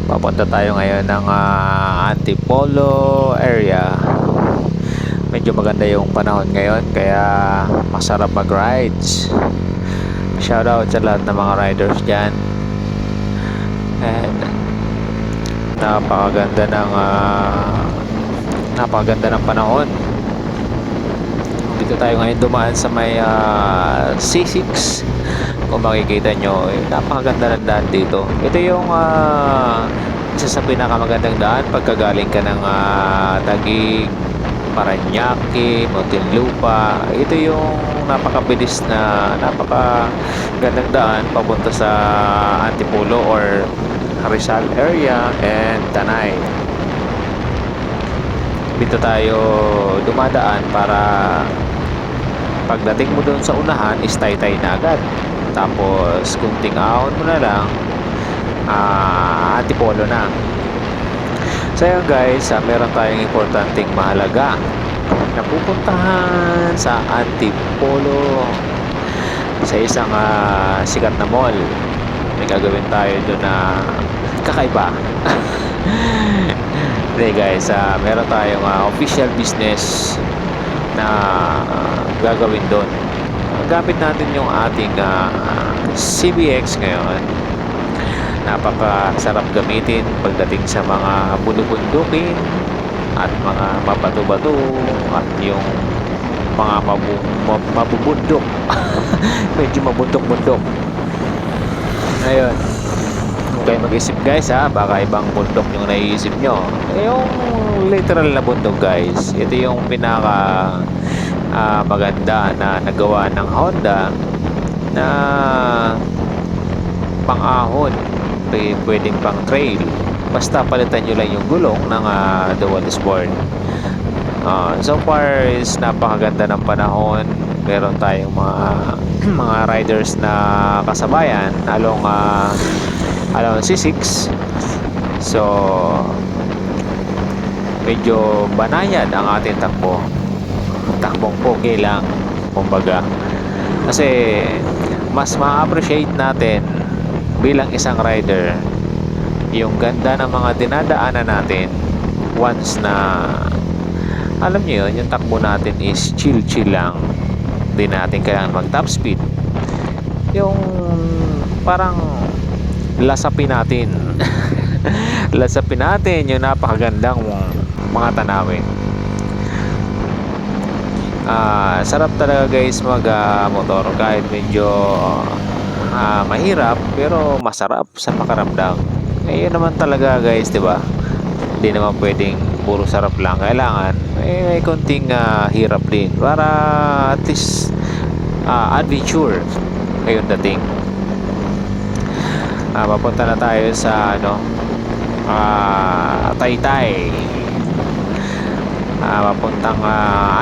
Papunta tayo ngayon ng Antipolo area. Medyo maganda yung panahon ngayon kaya masarap mag-rides. Shoutout sa lahat ng mga riders dyan. And napakaganda ng panahon. Dito tayo ngayon dumaan sa may C6. Kung makikita nyo, napakaganda ng daan dito. Ito yung isa sa pinakamagandang daan pagkagaling ka ng Taguig, Parañaque, Muntinlupa. Ito yung napakabilis na napakagandang daan papunta sa Antipolo or Rizal area and Tanay. Dito tayo dumadaan para pagdating mo doon sa unahan is Taytay na agad. Tapos kunting ahon mo na lang Antipolo na. So yun guys, meron tayong importanteng mahalaga na pupuntahan sa Antipolo sa isang sikat na mall. May gagawin tayo doon na kakaiba. Hindi guys, meron tayong official business na gagawin doon. Gamit natin yung ating CBX ngayon. Napakasarap gamitin pagdating sa mga bulubundukin at mga mabato-bato at yung mga mabubundok. Medyo mabundok-bundok. Ayun. Huwag kayo mag-isip guys baka ibang bundok yung naiisip nyo. Yung literal na bundok guys, ito yung pinaka maganda na nagawa ng Honda na pang-ahon, pwedeng pang trail, basta palitan nyo lang yung gulong ng dual sport. So far is napakaganda ng panahon. Meron tayong mga riders na kasabayan along C6. So medyo banayad ang ating takbong pogi lang kumbaga, kasi mas ma-appreciate natin bilang isang rider yung ganda ng mga dinadaanan natin once na alam nyo yun, yung takbo natin is chill lang, hindi natin kailangan mag top speed, yung parang lasapin natin lasapin natin yung napakagandang mga tanawin. Sarap talaga guys mag motor kahit medyo mahirap pero masarap sa pakiramdam. Yun naman talaga guys, 'di ba? Hindi naman pwedeng puro sarap lang, kailangan may konting hirap din para at least adventure ayun dating. Papunta na tayo sa Taytay, papuntang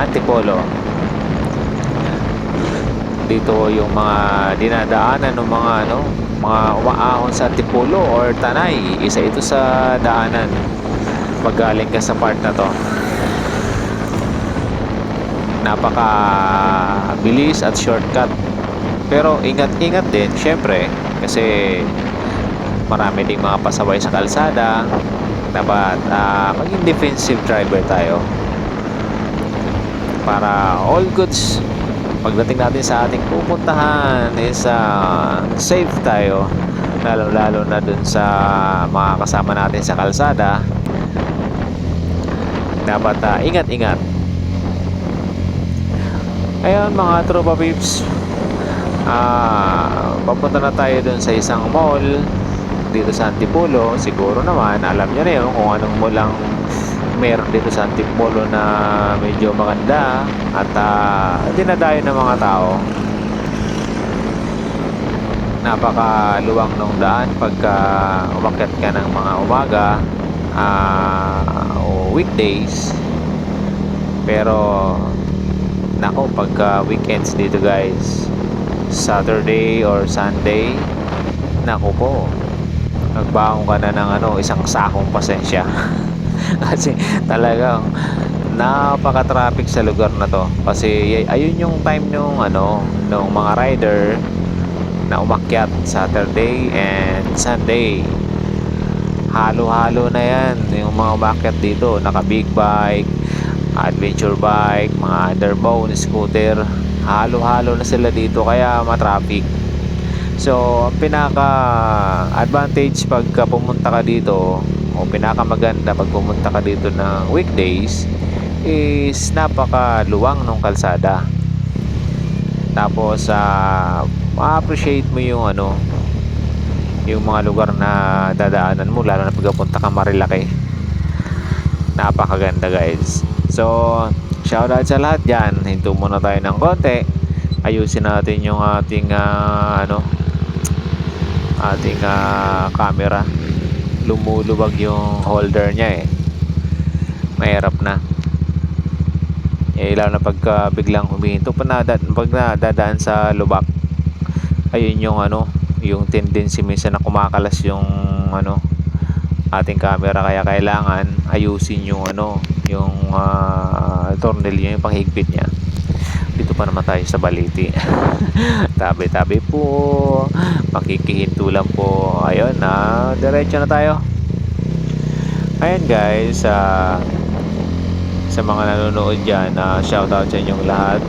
Antipolo. Dito yung mga dinadaanan ng mga umaahon sa Antipolo or Tanay. Isa ito sa daanan paggaling ka sa part na to. Napaka bilis at shortcut, pero ingat din syempre kasi marami ding mga pasaway sa kalsada. Dapat maging defensive driver tayo para all goods pagdating natin sa ating pupuntahan is safe tayo, lalo na dun sa mga kasama natin sa kalsada. Dapat ingat ayun mga tropa peeps. Papunta na tayo dun sa isang mall dito sa Antipolo. Siguro naman alam nyo na yun kung anong mall lang meron dito sa Antipolo na medyo maganda at dinadayo ng mga tao. Napakaluwang ng daan pagka umakyat ka ng mga umaga o weekdays, pero nako pagka weekends dito guys, Saturday or Sunday, nako po, nagbaon ka na ng isang sakong pasensya. Kasi talagang napaka-traffic sa lugar na to. Kasi ayun yung time nung mga rider na umakyat Saturday and Sunday. halo-halo na yan yung mga umakyat dito, naka big bike, adventure bike, mga underbone scooter, halo-halo na sila dito kaya matraffic. So ang pinaka advantage pagka pumunta ka dito, o pinaka maganda pag pumunta ka dito ng weekdays, is napakaluwang ng kalsada. Tapos ma-appreciate mo yung yung mga lugar na dadaanan mo, lalo na pagpunta ka Marilaki. Napakaganda guys. So shoutout sa lahat dyan. Hinto muna tayo ng konti, ayusin natin yung ating camera. Lumuluwag yung holder niya mahirap na lalo na pagka biglang humihinto pag nadadaan sa lubak. Ayun yung yung tendency minsan na kumakalas yung ating camera, kaya kailangan ayusin yung yung tornilyo, yung panghigpit niya. Dito pa naman tayo sa Baliti. Tabi-tabi po, makikihinto lang po. Ayun na, diretso na tayo. Ayan guys, sa mga nanonood dyan, shoutout sa inyong lahat.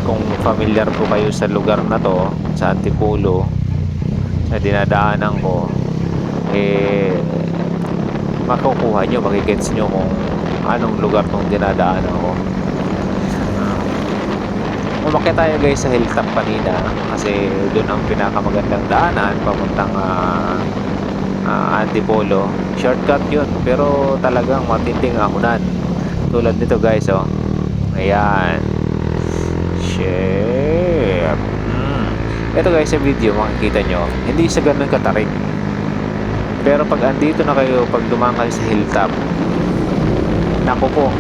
Kung familiar po kayo sa lugar na to, sa Antipolo, sa dinadaanan ko, makukuha nyo, makikits nyo kung anong lugar tong dinadaanan ko. Umakyat tayo guys sa hilltop kanina kasi doon ang pinakamagandang daanan papuntang Antipolo. Shortcut yun, pero talagang matinding ahunan. Tulad nito guys, ayan. Shit. Ito guys, sa video makikita nyo, hindi siya ganun katarik. Pero pag andito na kayo, pag dumaan kayo sa hilltop, naku po,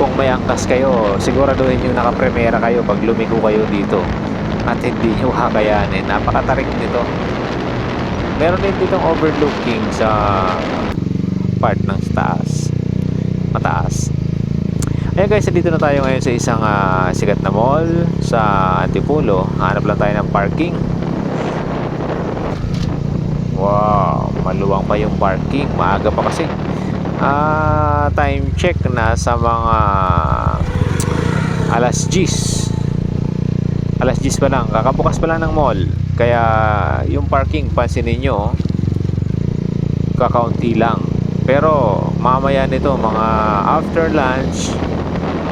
kung may angkas kayo, siguraduhin nyo nakapremera kayo pag lumiko kayo dito at hindi nyo kakayanin. Napakatarik nito. Meron din ditong overlooking sa part ng taas, mataas. Ayan guys, dito na tayo ngayon sa isang sikat na mall sa Antipolo. Hanap lang tayo ng parking. Wow, maluwang pa yung parking. Maaga pa kasi. Time check na sa mga alas 10. Alas 10 pa lang, kakabukas pa lang ng mall. Kaya yung parking, pansinin nyo, kakaunti lang. Pero mamaya nito, mga after lunch,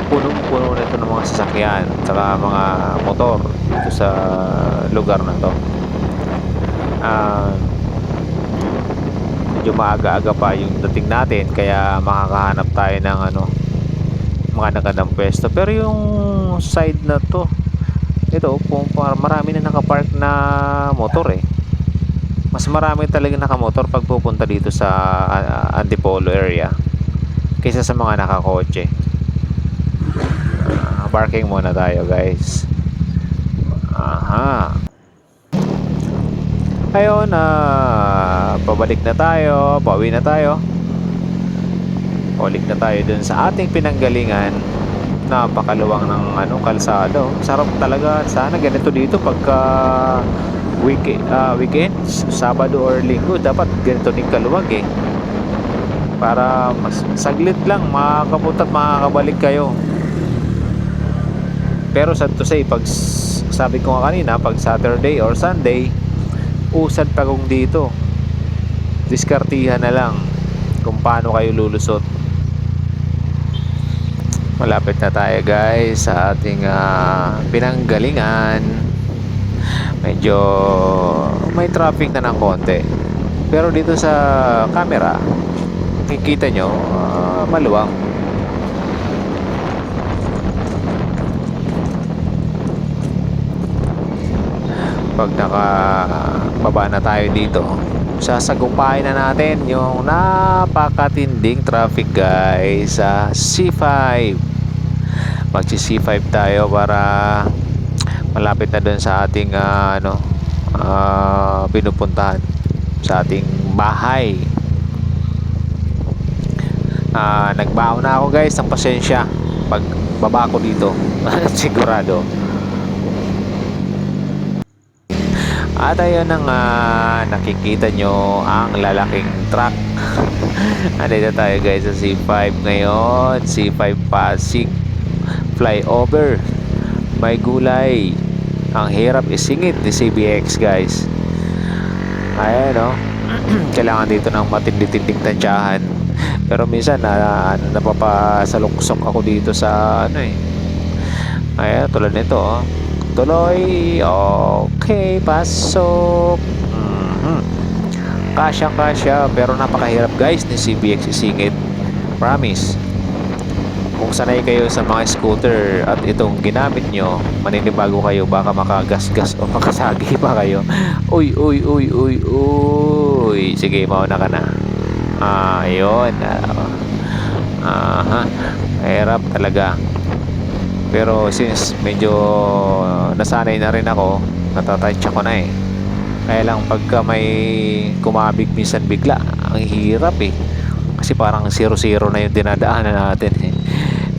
punong-puno na ito ng mga sasakyan saka mga motor dito sa lugar na to. Medyo maaga-aga pa yung dating natin, kaya makakahanap tayo ng mga nagandang pwesto. Pero yung side na to, ito marami na nakapark na motor mas marami talaga nakamotor pag pupunta dito sa Antipolo area kaysa sa mga nakakotse. Parking muna tayo guys. Aha. Ayun, pabalik na tayo, pauwi na tayo. Balik na tayo dun sa ating pinanggalingan. Napakaluwang ng kalsada. Sarap talaga. Sana ganito dito pagka weekends, Sabado or Linggo, dapat ganito din kaluwag para mas saglit lang makakapunta at makakabalik kayo. Pero sad to say, pag sabi ko nga kanina, pag Saturday or Sunday, usad pagong dito. Diskartihan na lang kung paano kayo lulusot. Malapit na tayo guys sa ating pinanggalingan. Medyo may traffic na ng konti, pero dito sa camera kikita nyo maluwang. Pag nakababa na tayo dito, sasagupain na natin yung napakatinding traffic guys sa C5. Magsi C5 tayo para malapit na dun sa ating pinupuntahan, sa ating bahay. Nagbaon na ako guys ng pasensya pag baba ko dito. Sigurado At ayun na nga, nakikita nyo ang lalaking truck. Andito tayo guys sa C5 ngayon. C5 Pasig flyover. May gulay. Ang hirap isingit ni CBX guys. Ayan o. Kailangan dito ng matindi-tinding tansyahan. Pero minsan napapasaluksok ako dito sa ano eh. Ayan, tulad nito oh. Tuloy. Okay, pasok. Kasya, pero napakahirap guys ni CBX isingit. Promise. Kung sanay kayo sa mga scooter at itong ginamit nyo, maninibago kayo, baka makagasgas o makasagi pa kayo. Uy. Sige, mauna ka na. Ayun. Hirap talaga. Pero since medyo nasanay na rin ako, natatansya ko na eh. Kaya lang pagka may kumabig minsan bigla, ang hirap eh. Kasi parang 0-0 na yung dinadaanan natin eh.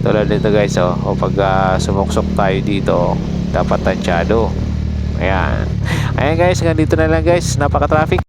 Tulad nito guys o pag sumuksok tayo dito, dapat tansyado. Ayan guys, hanggang dito na lang guys. Napaka-traffic.